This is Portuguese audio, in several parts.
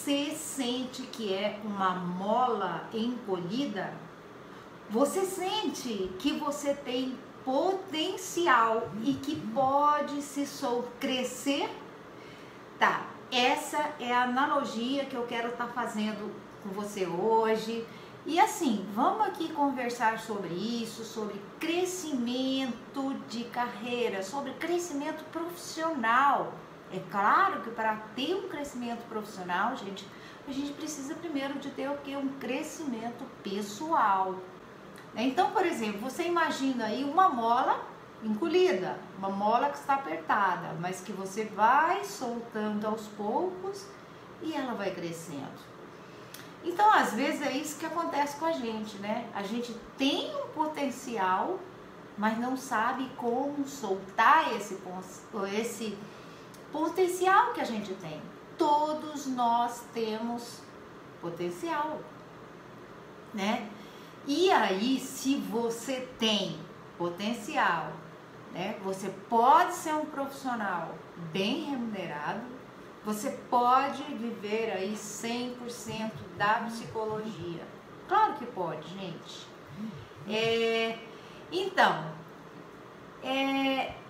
você sente que é uma mola encolhida, você sente que você tem potencial e que pode crescer, tá? Essa é a analogia que eu quero estar fazendo com você hoje. E assim, vamos aqui conversar sobre isso, sobre crescimento de carreira, sobre crescimento profissional. É claro que para ter um crescimento profissional, gente, a gente precisa primeiro de ter o quê? Um crescimento pessoal. Então, por exemplo, você imagina aí uma mola encolhida, uma mola que está apertada, mas que você vai soltando aos poucos e ela vai crescendo. Então, às vezes é isso que acontece com a gente, né? A gente tem um potencial, mas não sabe como soltar esse potencial que a gente tem. Todos nós temos potencial, né? E aí, se você tem potencial, né? Você pode ser um profissional bem remunerado, você pode viver aí 100% da psicologia. Claro que pode, gente. Então,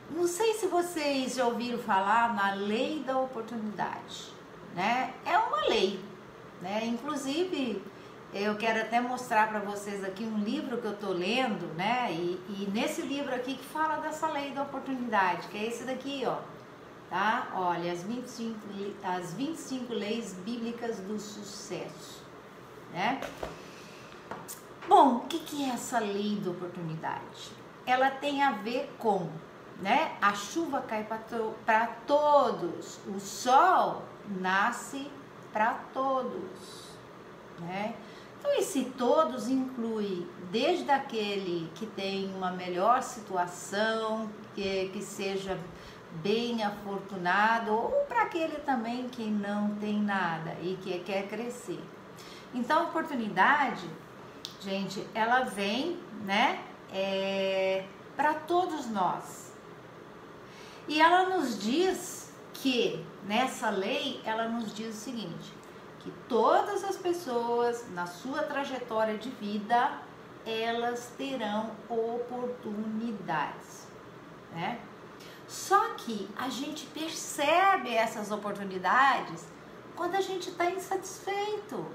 não sei se vocês já ouviram falar na lei da oportunidade, né? É uma lei, né? Inclusive, eu quero até mostrar para vocês aqui um livro que eu tô lendo, né? E nesse livro aqui que fala dessa lei da oportunidade, que é esse daqui, ó. Tá? Olha, as 25 leis bíblicas do sucesso, né? Bom, o que é essa lei da oportunidade? Ela tem a ver com, né? A chuva cai para todos, o sol nasce para todos, né? Então, esse todos inclui desde aquele que tem uma melhor situação, que seja bem afortunado, ou para aquele também que não tem nada e que quer crescer. Então, a oportunidade, gente, ela vem, né, para todos nós. E ela nos diz que, nessa lei, ela nos diz o seguinte, que todas as pessoas, na sua trajetória de vida, elas terão oportunidades, né? Só que a gente percebe essas oportunidades quando a gente está insatisfeito.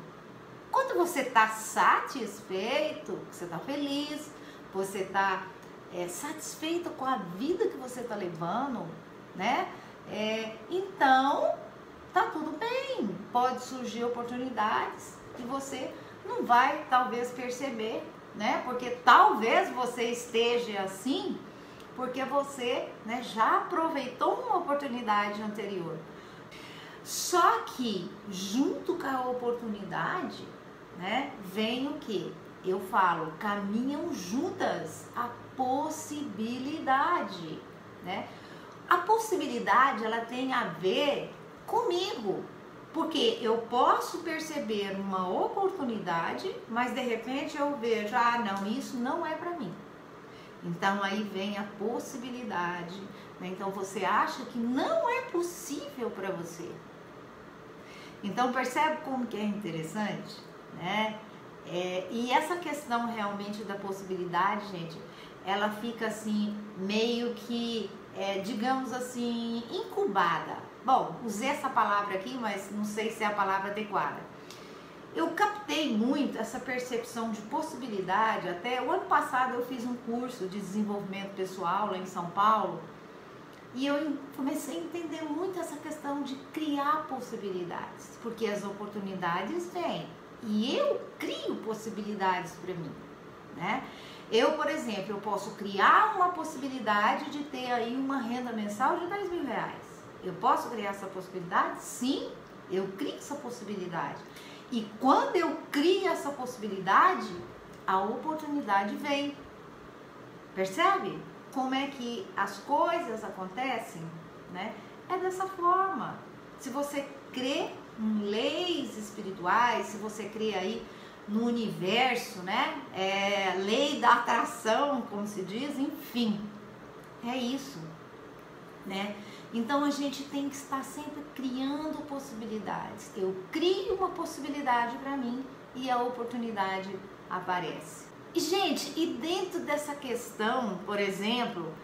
Quando você está satisfeito, você está feliz, você está satisfeito com a vida que você está levando, né? Então, tá tudo bem. Pode surgir oportunidades que você não vai talvez perceber, né? Porque talvez você esteja assim porque você, né, já aproveitou uma oportunidade anterior. Só que junto com a oportunidade, né, vem o que? Eu falo, caminham juntas a possibilidade, né? A possibilidade, ela tem a ver comigo, porque eu posso perceber uma oportunidade, mas de repente eu vejo, não, isso não é para mim. Então aí vem a possibilidade, né? Então você acha que não é possível para você. Então percebe como que é interessante, né? E essa questão realmente da possibilidade, gente, ela fica assim, meio que, digamos assim, incubada. Bom, usei essa palavra aqui, mas não sei se é a palavra adequada. Eu captei muito essa percepção de possibilidade. Até o ano passado eu fiz um curso de desenvolvimento pessoal lá em São Paulo e eu comecei a entender muito essa questão de criar possibilidades, porque as oportunidades vêm e eu crio possibilidades para mim, né? Eu, por exemplo, eu posso criar uma possibilidade de ter aí uma renda mensal de R$10.000. Eu posso criar essa possibilidade? Sim, eu crio essa possibilidade. E quando eu crio essa possibilidade, a oportunidade vem. Percebe como é que as coisas acontecem, né? É dessa forma. Se você crê em leis espirituais, se você crê aí no universo, né? Lei da atração, como se diz, enfim. É isso, né? Então a gente tem que estar sempre criando possibilidades. Eu crio uma possibilidade para mim e a oportunidade aparece. E, gente, e dentro dessa questão, por exemplo,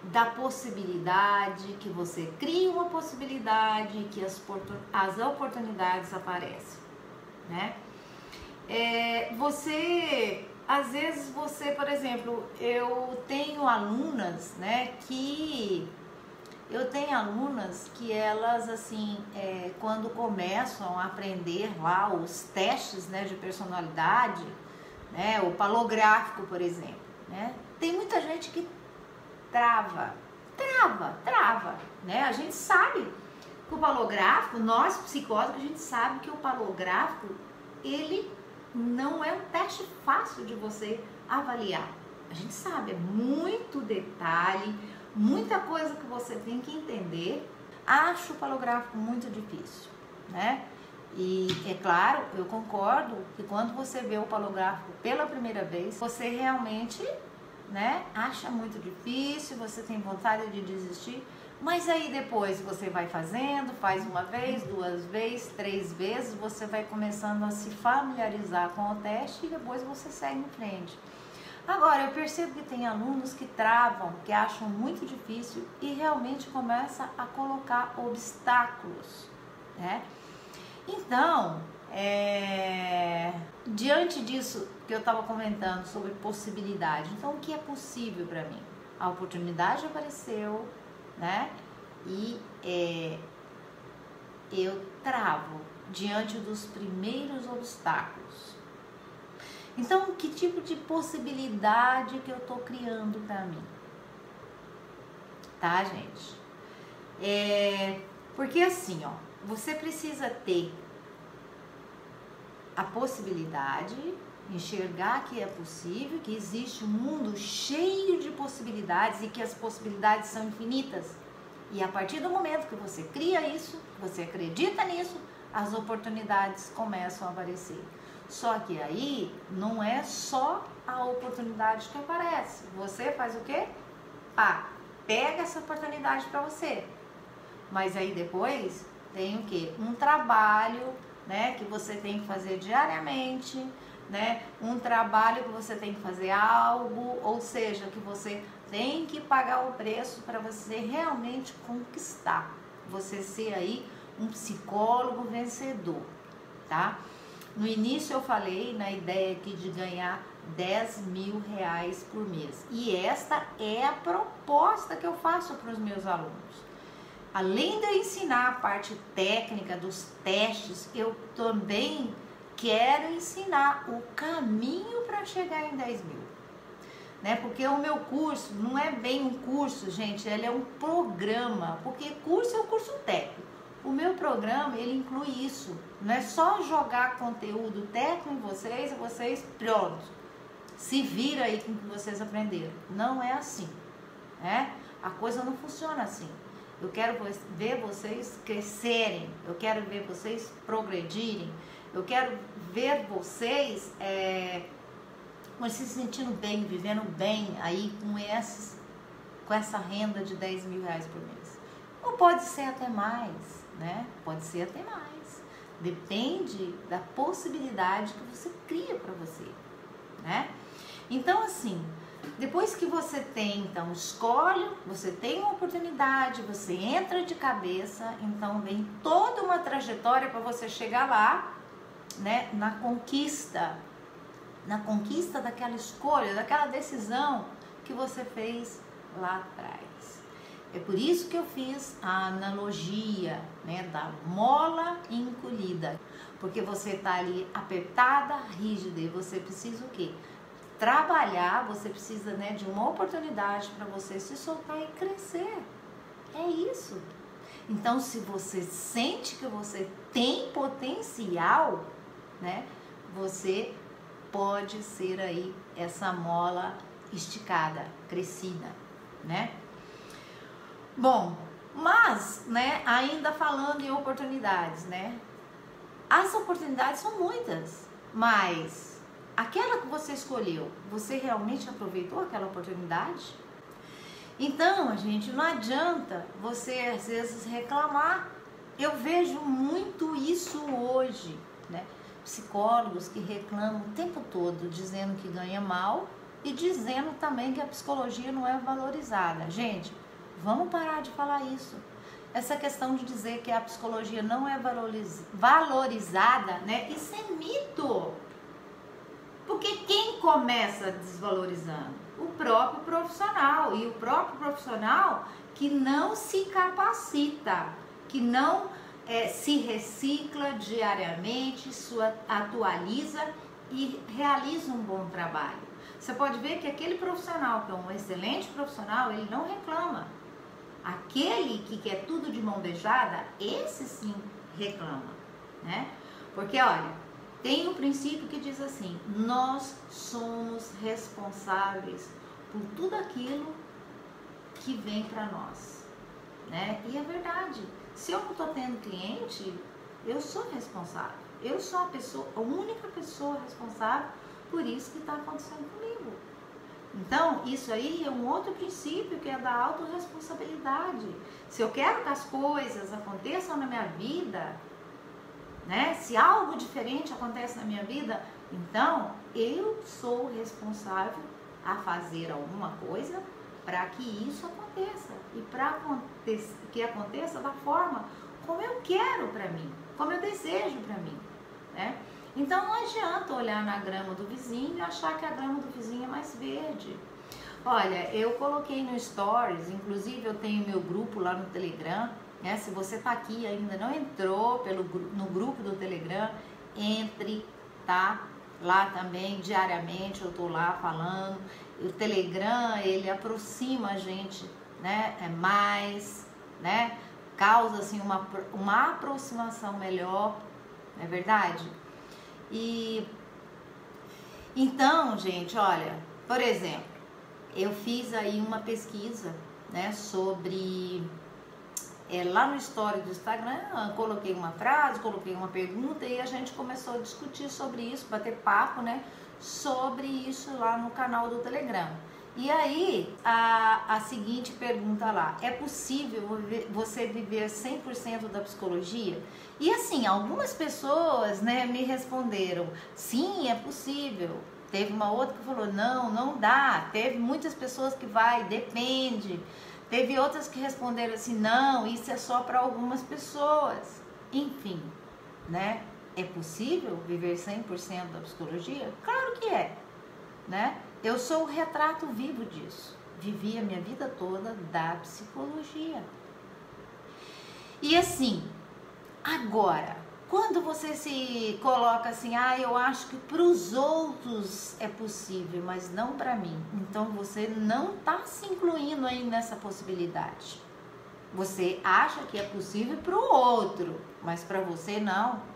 da possibilidade, que você cria uma possibilidade, que as oportunidades aparecem, né? Às vezes você, por exemplo, eu tenho alunas, né, que elas, assim, quando começam a aprender lá os testes, né, de personalidade, né, o palográfico, por exemplo, né, tem muita gente que trava, né, a gente sabe que o palográfico, nós psicólogos, a gente sabe que o palográfico, ele não é um teste fácil de você avaliar. A gente sabe, é muito detalhe, muita coisa que você tem que entender. Acho o palográfico muito difícil, né? E é claro, eu concordo que quando você vê o palográfico pela primeira vez, você realmente, né, acha muito difícil, você tem vontade de desistir. Mas aí depois você vai fazendo, faz uma vez, 2 vezes, 3 vezes, você vai começando a se familiarizar com o teste e depois você segue em frente. Agora, eu percebo que tem alunos que travam, que acham muito difícil e realmente começam a colocar obstáculos, né? Então, diante disso que eu estava comentando sobre possibilidade, então o que é possível para mim? A oportunidade apareceu, né? E eu travo diante dos primeiros obstáculos. Então, que tipo de possibilidade que eu estou criando para mim? Tá, gente? Porque assim, ó, você precisa ter a possibilidade, enxergar que é possível, que existe um mundo cheio de possibilidades e que as possibilidades são infinitas. E a partir do momento que você cria isso, você acredita nisso, as oportunidades começam a aparecer. Só que aí não é só a oportunidade que aparece. Você faz o quê? Pega essa oportunidade para você. Mas aí depois tem o quê? Um trabalho, né, que você tem que fazer diariamente, né? Um trabalho que você tem que fazer algo, ou seja, que você tem que pagar o preço para você realmente conquistar. Você ser aí um psicólogo vencedor, tá? No início eu falei na ideia aqui de ganhar 10 mil reais por mês. E esta é a proposta que eu faço para os meus alunos. Além de eu ensinar a parte técnica dos testes, eu também quero ensinar o caminho para chegar em 10 mil. Né? Porque o meu curso não é bem um curso, gente, ele é um programa, porque curso é um curso técnico. O meu programa, ele inclui isso, não é só jogar conteúdo técnico em vocês e vocês, pronto, se vira aí com o que vocês aprenderam. Não é assim, né? A coisa não funciona assim. Eu quero ver vocês crescerem, eu quero ver vocês progredirem, eu quero ver vocês se sentindo bem, vivendo bem aí com essa renda de 10 mil reais por mês. Ou pode ser até mais, né? Pode ser até mais. Depende da possibilidade que você cria para você, né? Então, assim, depois que você tem, então, escolhe, você tem uma oportunidade, você entra de cabeça, então vem toda uma trajetória para você chegar lá, né? Na conquista daquela escolha, daquela decisão que você fez lá atrás. É por isso que eu fiz a analogia, né, da mola encolhida, porque você está ali apertada, rígida, e você precisa o quê? Trabalhar, você precisa, né, de uma oportunidade para você se soltar e crescer. É isso. Então, se você sente que você tem potencial, né, você pode ser aí essa mola esticada, crescida, né? Bom, mas, né, ainda falando em oportunidades, né? As oportunidades são muitas, mas aquela que você escolheu, você realmente aproveitou aquela oportunidade? Então, gente, não adianta você às vezes reclamar. Eu vejo muito isso hoje, né? Psicólogos que reclamam o tempo todo, dizendo que ganha mal e dizendo também que a psicologia não é valorizada. Gente, vamos parar de falar isso. Essa questão de dizer que a psicologia não é valorizada, né? Isso é mito. Porque quem começa desvalorizando? O próprio profissional. E o próprio profissional que não se capacita, que não se recicla diariamente, atualiza e realiza um bom trabalho. Você pode ver que aquele profissional que é um excelente profissional, ele não reclama. Aquele que quer tudo de mão beijada, esse sim reclama, né? Porque, olha, tem um princípio que diz assim: nós somos responsáveis por tudo aquilo que vem para nós, né? E é verdade. Se eu não estou tendo cliente, eu sou responsável. Eu sou a única pessoa responsável por isso que está acontecendo comigo. Então, isso aí é um outro princípio, que é da autorresponsabilidade. Se eu quero que as coisas aconteçam na minha vida, né? Se algo diferente acontece na minha vida, então eu sou responsável a fazer alguma coisa para que isso aconteça. E para que aconteça da forma como eu quero para mim, como eu desejo para mim, né? Então não adianta olhar na grama do vizinho e achar que a grama do vizinho é mais verde. Olha, eu coloquei no Stories, inclusive eu tenho meu grupo lá no Telegram, né? Se você tá aqui e ainda não entrou no grupo do Telegram, entre, tá? Lá também, diariamente, eu tô lá falando. O Telegram, ele aproxima a gente, né? Mais, né? Causa, assim, uma aproximação melhor, não é verdade? E então, gente, olha, por exemplo, eu fiz aí uma pesquisa, né, sobre lá no story do Instagram, coloquei uma frase, coloquei uma pergunta e a gente começou a discutir sobre isso, bater papo, né, sobre isso lá no canal do Telegram. E aí, a seguinte pergunta lá: é possível você viver 100% da psicologia? E assim, algumas pessoas, né, me responderam: sim, é possível. Teve uma outra que falou: não dá. Teve muitas pessoas que depende. Teve outras que responderam assim: não, isso é só para algumas pessoas. Enfim, né? É possível viver 100% da psicologia? Claro que é, né? Eu sou o retrato vivo disso. Vivi a minha vida toda da psicologia. E assim, agora, quando você se coloca assim: eu acho que para os outros é possível, mas não para mim. Então você não está se incluindo aí nessa possibilidade. Você acha que é possível para o outro, mas para você não.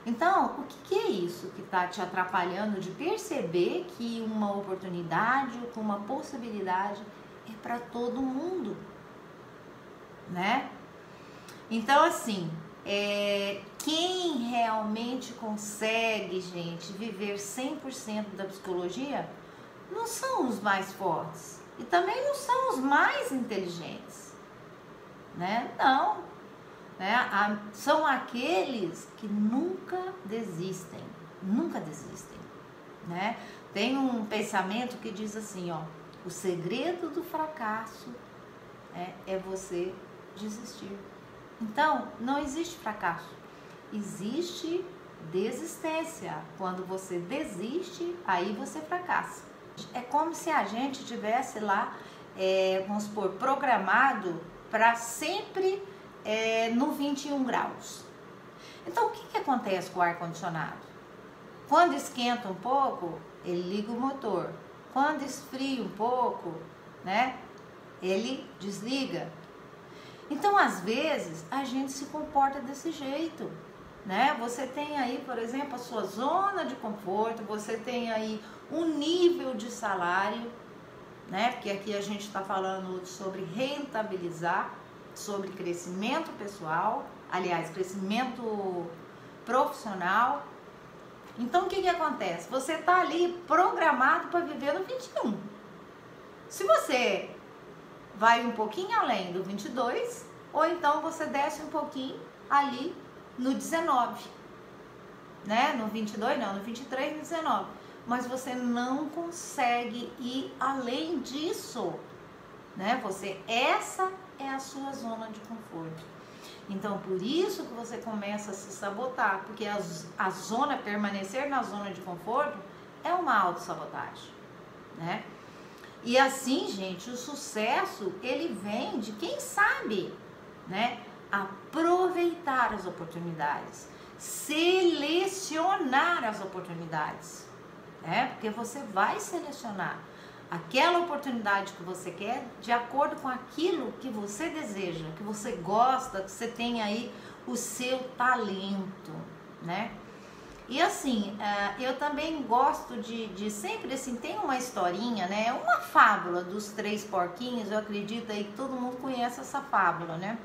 Então, o que é isso que está te atrapalhando de perceber que uma oportunidade, uma possibilidade é para todo mundo, né? Então, assim, quem realmente consegue, gente, viver 100% da psicologia não são os mais fortes e também não são os mais inteligentes, né? Não. São aqueles que nunca desistem, né? Tem um pensamento que diz assim, ó: o segredo do fracasso é você desistir. Então, não existe fracasso, existe desistência. Quando você desiste, aí você fracassa. É como se a gente tivesse lá, vamos supor, programado para sempre no 21 graus. Então, o que acontece com o ar-condicionado? Quando esquenta um pouco, ele liga o motor. Quando esfria um pouco, né, ele desliga. Então, às vezes, a gente se comporta desse jeito, né? Você tem aí, por exemplo, a sua zona de conforto, você tem aí um nível de salário, né? Porque aqui a gente está falando sobre rentabilizar, sobre crescimento pessoal, aliás, crescimento profissional. Então, o que acontece? Você está ali programado para viver no 21. Se você vai um pouquinho além do 22, ou então você desce um pouquinho ali no 19, né? No 22 não, no 23, no 19. Mas você não consegue ir além disso, né? Essa é a sua zona de conforto. Então, por isso que você começa a se sabotar, porque permanecer na zona de conforto é uma autossabotagem, né? E assim, gente, o sucesso, ele vem de quem sabe, né? Aproveitar as oportunidades, selecionar as oportunidades, né? Porque você vai selecionar aquela oportunidade que você quer de acordo com aquilo que você deseja, que você gosta, que você tem aí o seu talento, né? E assim, eu também gosto de sempre assim, tem uma historinha, né? Uma fábula dos 3 porquinhos, eu acredito aí que todo mundo conhece essa fábula, né?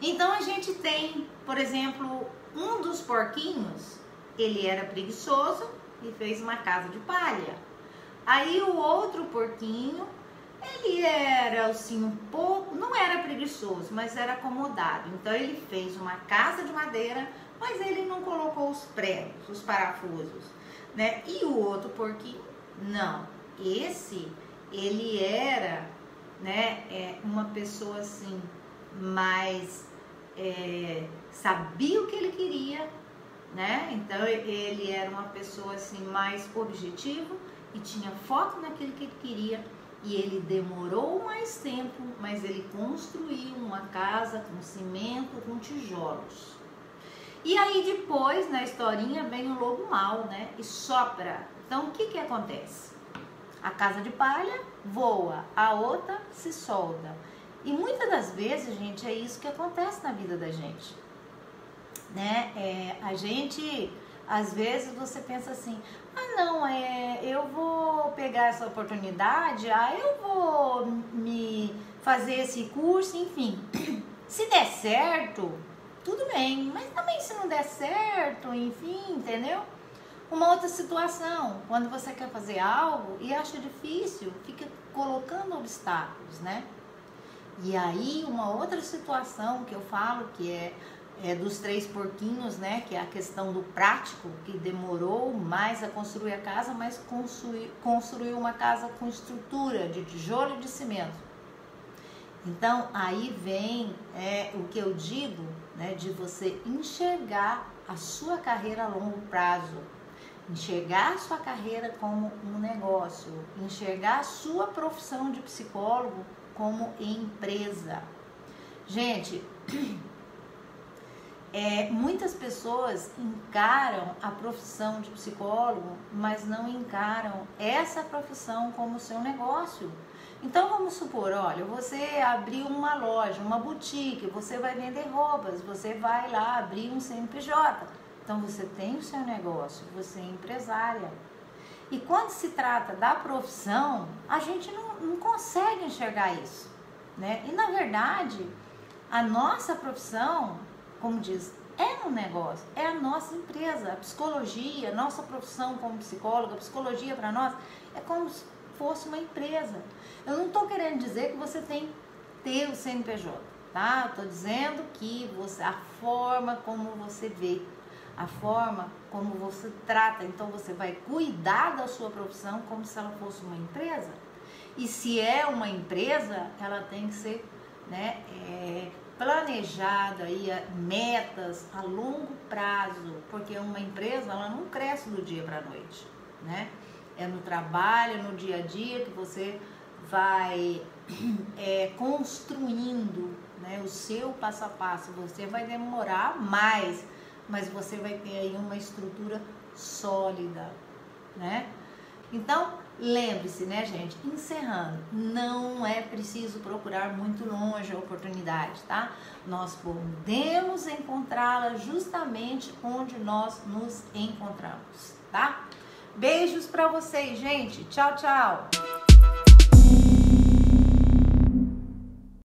Então a gente tem, por exemplo, um dos porquinhos, ele era preguiçoso e fez uma casa de palha. Aí o outro porquinho, ele era assim um pouco, não era preguiçoso, mas era acomodado. Então ele fez uma casa de madeira, mas ele não colocou os pregos, os parafusos, né? E o outro porquinho, não. Esse, ele era, né, uma pessoa assim, mais sabia o que ele queria, né? Então ele era uma pessoa assim mais objetivo e tinha foco naquilo que ele queria, e ele demorou mais tempo, mas ele construiu uma casa com cimento, com tijolos. E aí depois, na historinha, vem o lobo mau, né? E sopra. Então o que acontece? A casa de palha voa, a outra se solda. E muitas das vezes, gente, é isso que acontece na vida da gente, né? A gente, às vezes você pensa assim, eu vou pegar essa oportunidade, eu vou me fazer esse curso, enfim. Se der certo, tudo bem, mas também se não der certo, enfim, entendeu? Uma outra situação, quando você quer fazer algo e acha difícil, fica colocando obstáculos, né? E aí, uma outra situação que eu falo, que é dos 3 porquinhos, né? Que é a questão do prático, que demorou mais a construir a casa, mas construiu uma casa com estrutura de tijolo e de cimento. Então, aí vem o que eu digo, né? De você enxergar a sua carreira a longo prazo. Enxergar a sua carreira como um negócio, enxergar a sua profissão de psicólogo como empresa. Gente, muitas pessoas encaram a profissão de psicólogo, mas não encaram essa profissão como seu negócio. Então vamos supor, olha, você abriu uma loja, uma boutique, você vai vender roupas, você vai lá abrir um CNPJ. Então você tem o seu negócio, você é empresária. E quando se trata da profissão, a gente não consegue enxergar isso, né? E na verdade, a nossa profissão, como diz, é um negócio, é a nossa empresa. A psicologia, nossa profissão como psicóloga, a psicologia para nós é como se fosse uma empresa. Eu não estou querendo dizer que você tem que ter o CNPJ, tá? Estou dizendo que a forma como você vê, a forma como você trata, então você vai cuidar da sua profissão como se ela fosse uma empresa. E se é uma empresa, ela tem que ser, né, planejada, aí, metas a longo prazo, porque uma empresa ela não cresce do dia para a noite, né? É no trabalho, no dia a dia que você vai construindo, né, o seu passo a passo. Você vai demorar mais, mas você vai ter aí uma estrutura sólida, né? Então, lembre-se, né, gente? Encerrando, não é preciso procurar muito longe a oportunidade, tá? Nós podemos encontrá-la justamente onde nós nos encontramos, tá? Beijos pra vocês, gente. Tchau, tchau.